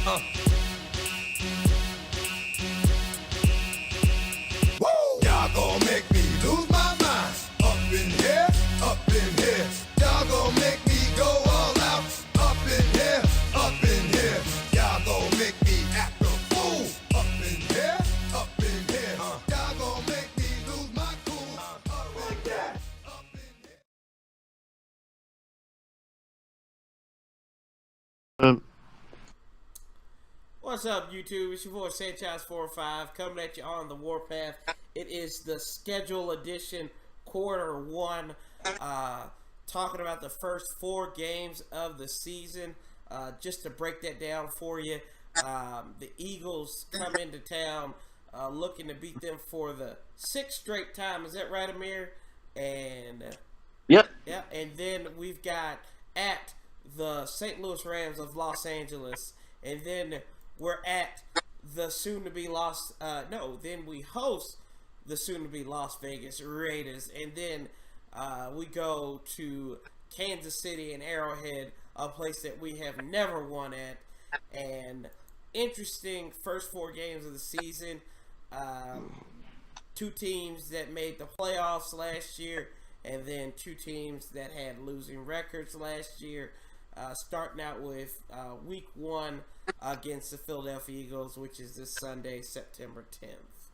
Y'all gon' make me lose my mind. Up in here, up in here. Y'all gon' make me go all out. Up in here, up in here. Y'all gon' make me act a fool. Up in here, up in here. Y'all gon' make me lose my cool. Up like that. Up in here. What's up, YouTube? It's your boy Sanchez45 coming at you on the Warpath. It is the schedule edition, quarter one. Talking about the first 4 games of the season. Just to break that down for you, the Eagles come into town looking to beat them for the 6th straight time. Is that right, Amir? And Yep. yeah, and then we've got at the St. Louis Rams of Los Angeles, and then we're at the soon-to-be then we host the soon-to-be Las Vegas Raiders, and then we go to Kansas City and Arrowhead, a place that we have never won at. And interesting first 4 games of the season. 2 teams that made the playoffs last year, and then 2 teams that had losing records last year. Starting out with week 1 against the Philadelphia Eagles, which is this Sunday, September 10th.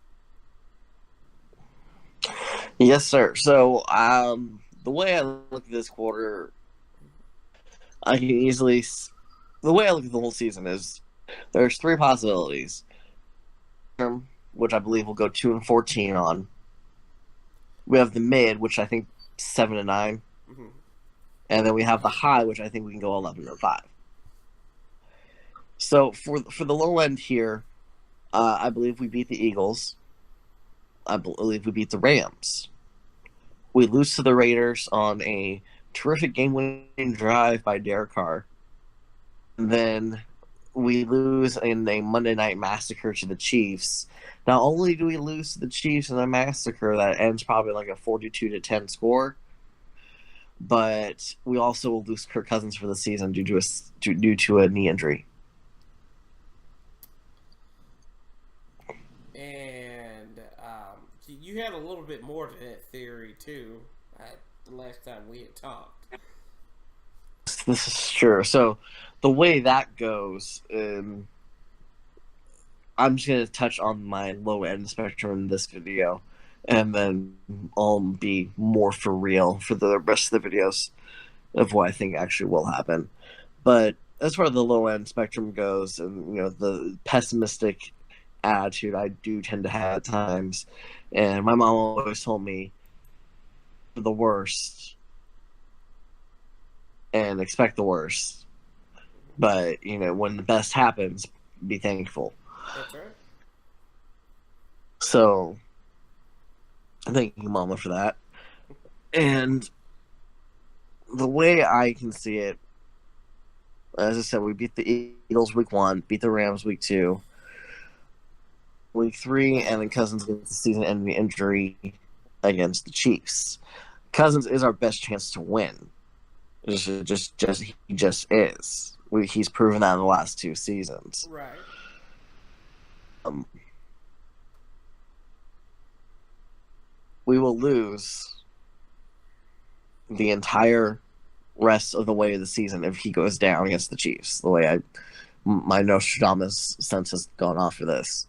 Yes, sir. So, the way I look at this quarter, I can easily... The way I look at the whole season is there's 3 possibilities, which I believe will go 2-14 on. We have the mid, which I think 7-9. Mm-hmm. And then we have the high, which I think we can go 11-5. So for the low end here, I believe we beat the Eagles. I believe we beat the Rams. We lose to the Raiders on a terrific game-winning drive by Derek Carr. And then we lose in a Monday Night Massacre to the Chiefs. Not only do we lose to the Chiefs in a massacre that ends probably like a 42-10 score, but we also will lose Kirk Cousins for the season due to a knee injury. And you had a little bit more to that theory too. The last time we had talked. This is true. So the way that goes, I'm just gonna touch on my low end spectrum in this video, and then I'll be more for real for the rest of the videos of what I think actually will happen. But as far as the low end spectrum goes, and the pessimistic attitude I do tend to have at times, and my mom always told me the worst and expect the worst. But when the best happens, be thankful. That's right. So thank you, Mama, for that. And the way I can see it, as I said, we beat the Eagles week 1, beat the Rams week 2, week 3, and then Cousins gets the season-ending injury against the Chiefs. Cousins is our best chance to win. He just is. He's proven that in the last 2 seasons. Right. We will lose the entire rest of the way of the season if he goes down against the Chiefs. The way my Nostradamus sense has gone off for this.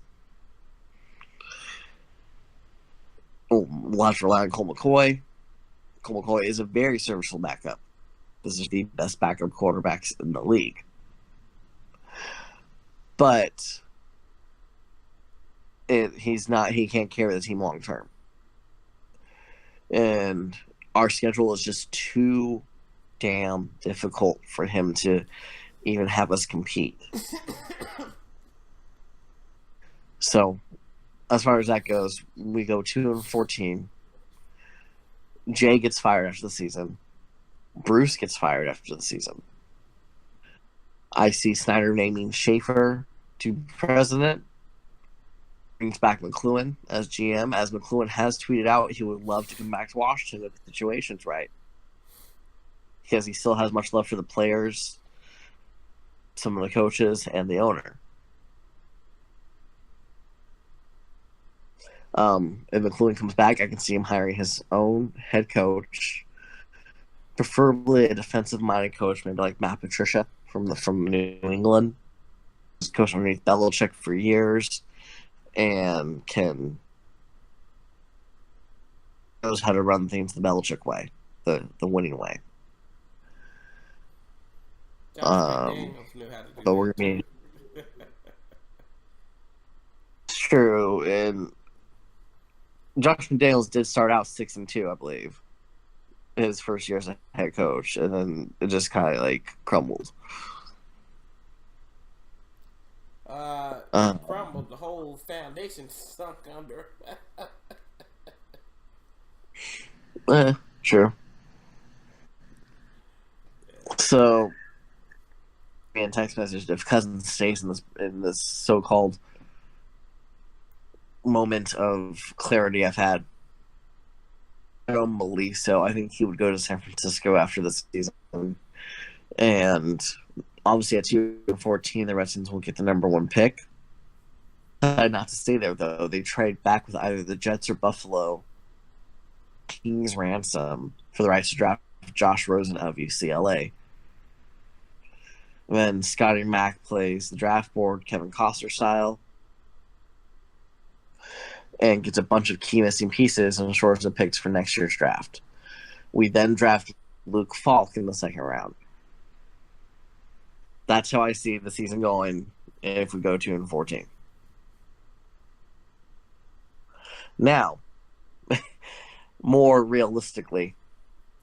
We'll have to rely on Colt McCoy. Colt McCoy is a very serviceable backup. This is the best backup quarterbacks in the league. But he can't carry the team long term. And our schedule is just too damn difficult for him to even have us compete. So, as far as that goes, we go 2-14. Jay gets fired after the season. Bruce gets fired after the season. I see Snyder naming Schaefer to president. Brings back McLuhan as GM, as McLuhan has tweeted out he would love to come back to Washington if the situation's right. Because he still has much love for the players. some of the coaches and the owner. If McLuhan comes back, I can see him hiring his own head coach, preferably a defensive-minded coach, maybe like Matt Patricia from New England. He's coached underneath Belichick for years and knows how to run things the Belichick way, the winning way. Josh McDaniels knew how to do But that we're too. It's true, and Josh McDaniels did start out 6-2, I believe, his first year as a head coach, and then it just kind of like crumbled. Crumbled. The whole foundation sunk under. Sure. So, and text message if Cousins stays in this so-called moment of clarity I've had. I don't believe so. I think he would go to San Francisco after this season, and obviously at 2-14, the Redskins will get the number 1 pick. Not to stay there though. They trade back with either the Jets or Buffalo King's ransom for the rights to draft Josh Rosen of UCLA. Then Scotty Mack plays the draft board Kevin Costner style and gets a bunch of key missing pieces and shorts of picks for next year's draft. We then draft Luke Falk in the second round. That's how I see the season going if we go 2-14. Now, more realistically,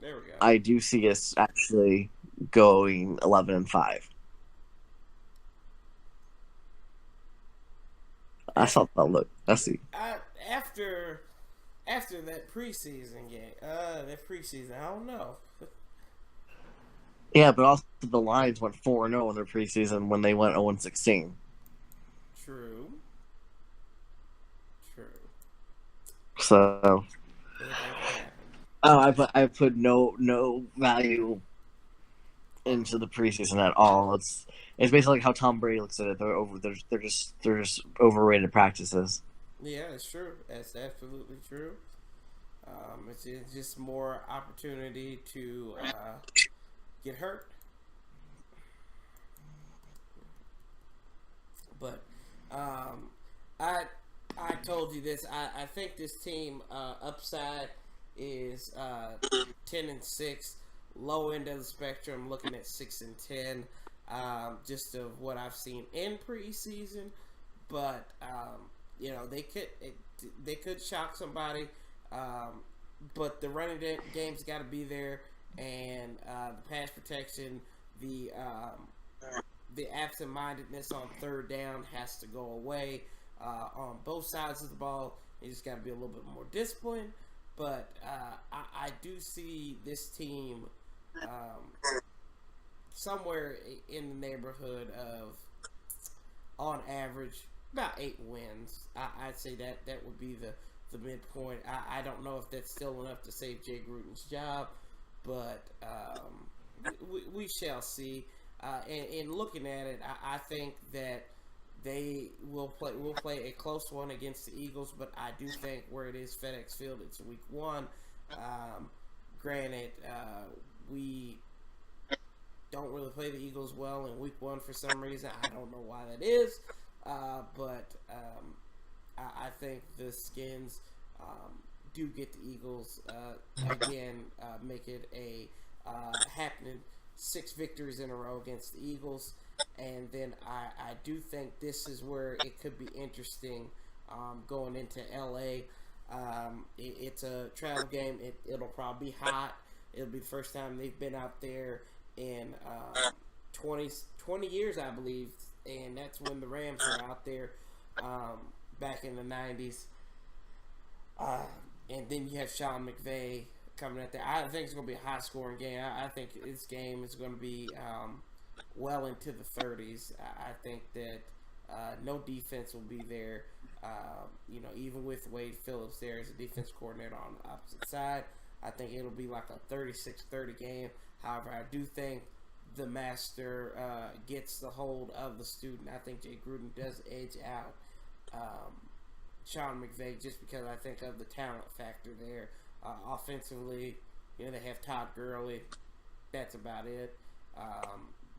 There we go. I do see us actually going 11-5. I saw that look. I see. After that preseason game, I don't know. Yeah, but also the Lions went 4-0 in their preseason when they went 0-16. True. So, I put no value into the preseason at all. It's basically like how Tom Brady looks at it. They're just overrated practices. Yeah, it's true. That's absolutely true. It's just more opportunity to get hurt. But I told you this. I think this team upside is 10-6. Low end of the spectrum, looking at 6-10. Just of what I've seen in preseason, but they could shock somebody. But the running game's got to be there, and the pass protection, the absent-mindedness on third down has to go away. On both sides of the ball, you just got to be a little bit more disciplined. But I do see this team somewhere in the neighborhood of, on average, about 8 wins. I'd say that would be the midpoint. I don't know if that's still enough to save Jay Gruden's job, but we shall see. And looking at it, I think that they will play a close one against the Eagles, but I do think where it is FedEx Field, it's week 1. Granted, we don't really play the Eagles well in week 1 for some reason. I don't know why that is, but I think the Skins do get the Eagles again, make it a happening 6 victories in a row against the Eagles. And then I do think this is where it could be interesting going into LA. It's a travel game. It'll probably be hot. It'll be the first time they've been out there in 20 years, I believe. And that's when the Rams were out there back in the 90s. And then you have Sean McVay coming out there. I think it's going to be a high-scoring game. I think this game is going to be well into the 30s. I think that no defense will be there. Even with Wade Phillips there as a defense coordinator on the opposite side, I think it'll be like a 36-30 game. However, I do think the master gets the hold of the student. I think Jay Gruden does edge out Sean McVay just because I think of the talent factor there. Offensively, they have Todd Gurley. That's about it.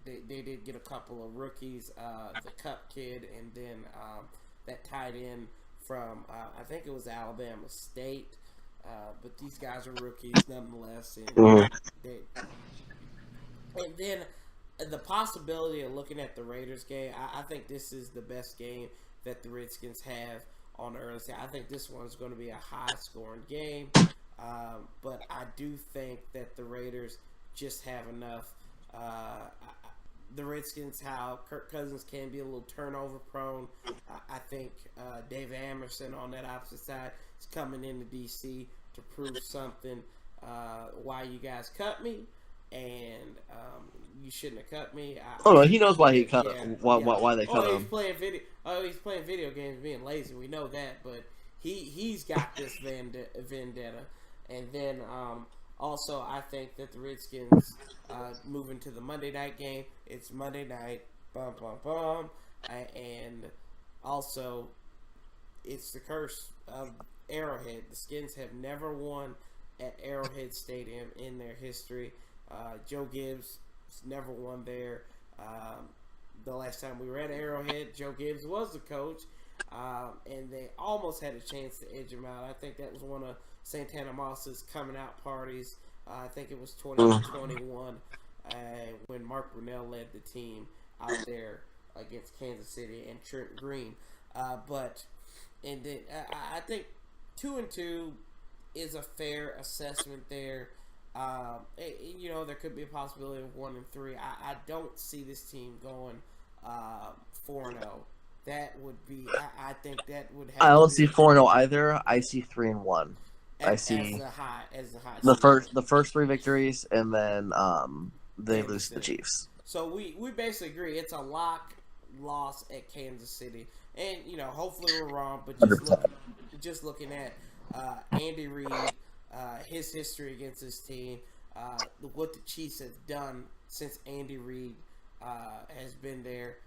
They did get a couple of rookies, the Cup kid, and then that tight end from I think it was Alabama State. But these guys are rookies nonetheless, and then the possibility of looking at the Raiders game, I think this is the best game that the Redskins have on the early side. I think this one's going to be a high-scoring game, but I do think that the Raiders just have enough. The Redskins, how Kirk Cousins can be a little turnover-prone. I think Dave Amerson on that opposite side is coming into D.C. to prove something. Why you guys cut me, and you shouldn't have cut me. No, he knows why he cut him. Why they cut him. He's playing video games, being lazy. We know that, but he's got this vendetta. And then also, I think that the Redskins moving to the Monday night game. It's Monday night, bum bum bum, and also it's the curse of Arrowhead. The Skins have never won at Arrowhead Stadium in their history. Joe Gibbs never won there. The last time we were at Arrowhead, Joe Gibbs was the coach, and they almost had a chance to edge him out. I think that was one of Santana Moss's coming out parties. I think it was 2021 when Mark Brunell led the team out there against Kansas City and Trent Green. And then I think 2-2 is a fair assessment there. There could be a possibility of 1-3. I don't see this team going 4-0. That would be. I think that would have. I don't see 4-0 either. I see 3-1. I see as the high. The first three victories, and then they lose to the Chiefs. So we basically agree it's a lock loss at Kansas City, and hopefully we're wrong, but just looking at Andy Reid, his history against this team, what the Chiefs have done since Andy Reid has been there.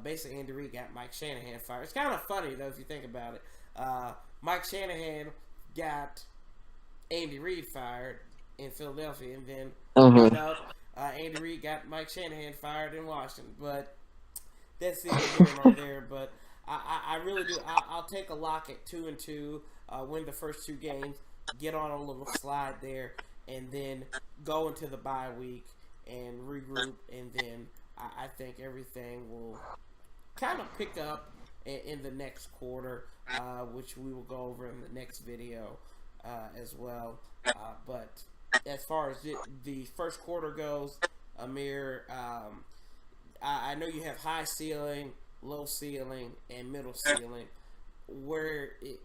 Basically, Andy Reid got Mike Shanahan fired. It's kind of funny, though, if you think about it. Mike Shanahan got Andy Reid fired in Philadelphia, and then Andy Reid got Mike Shanahan fired in Washington. But that's the here there. But I really do. I'll take a lock at 2-2, win the first two games, get on a little slide there, and then go into the bye week and regroup, and then I think everything will kind of pick up in the next quarter, which we will go over in the next video as well. But as far as the first quarter goes, Amir, I know you have high ceiling, low ceiling, and middle ceiling. Where is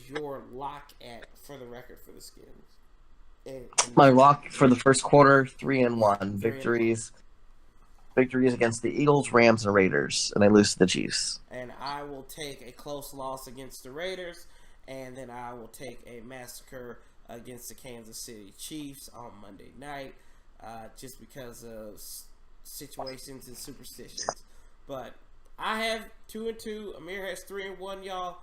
your lock at for the record for the Skins? My lock for the first quarter, 3-1 victories. Victories against the Eagles, Rams, and Raiders, and they lose to the Chiefs. And I will take a close loss against the Raiders, and then I will take a massacre against the Kansas City Chiefs on Monday night, just because of situations and superstitions. But I have 2-2. Amir has 3-1, y'all.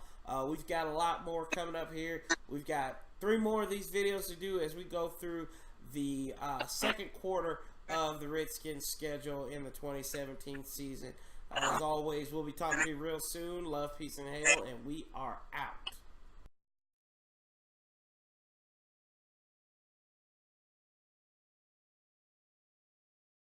We've got a lot more coming up here. We've got 3 more of these videos to do as we go through the second quarter of the Redskins schedule in the 2017 season. As always, we'll be talking to you real soon. Love, peace, and hail, and we are out.